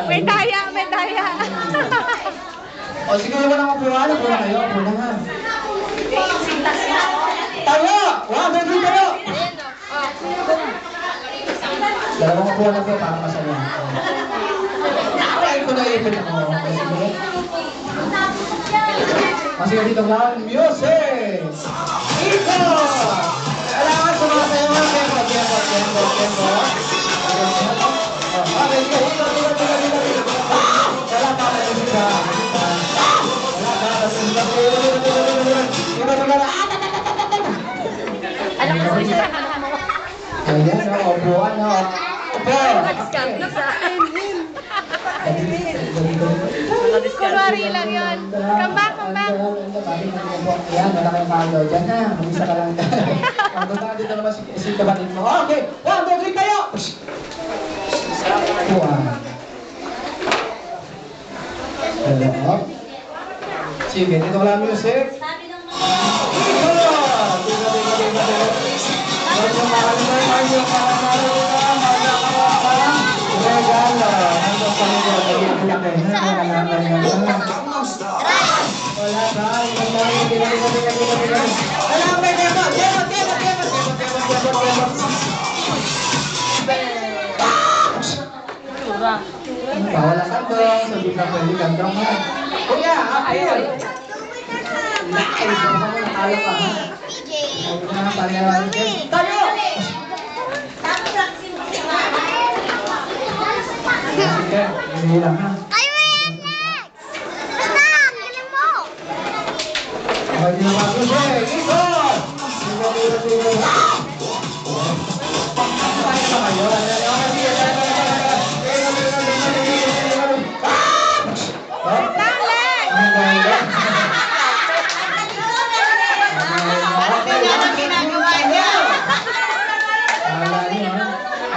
May daya, may daya. O sige, walang upuan. Upo na kayo. Upo na ha. Tayo! Wow, may green tayo! Dalawang upuan na po para masaya. Ay, ko na-ipin ako. Sige. Masaya dito lang. Music! Iko! Kailangan sumasayo mga tempo. Tempo. Okay, sige. Wala pa ako musika. Alam ko siya. Ayan, upuan, upo. Kunwari lang yun. Come back. Ayan, wala kayong kagaw dyan ha. Mag-isa ka lang. Ang baba dito naman si kabatid mo. Okay, 1, 2, 3 kayo! Upuan. Sige, dito lang music. Bawal ang kandong, sabi ka pwede kandong ha. Kuya, apil! Ay, sa mga nakala pa ha. Tayo! Sige, hindi lang ha. Tayo yan, Lex! Basta, galing mo! Okay, di naman ako siya. Ikot! Ay, na kayo.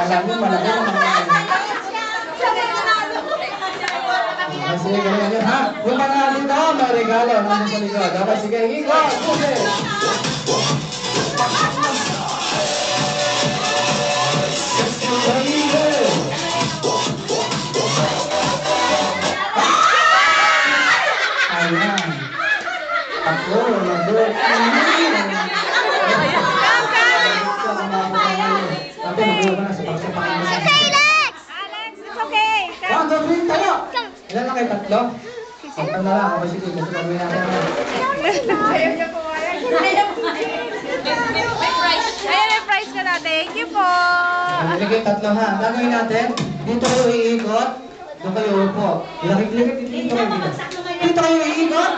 Alam mo, malaki ang mga kasi ganyan ha. Yung mga dito, may regalo. Nandun sa likod. Okay, sige, ikot! Ayan. Ako, nandun. It's okay, Lex! Alex, it's okay. 1, 2, 3, tayo! Ilan na kayo? Tatlo? Tatlo na lang. Okay, sige. Kasi gagawin natin. Ayaw niya pumayag. Ayun, may prize ka na. Thank you po. Sige, tatlo ha. Gagawin natin. Dito kayo iikot. Doon kayo upo. Lakit-likit. Dito kayo dito. Dito kayo iikot.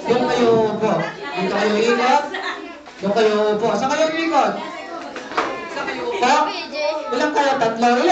Doon kayo upo. Dito kayo iikot. Doon kayo upo. Saan kayo iikot? Ilan kayo? Tatlo. Ilan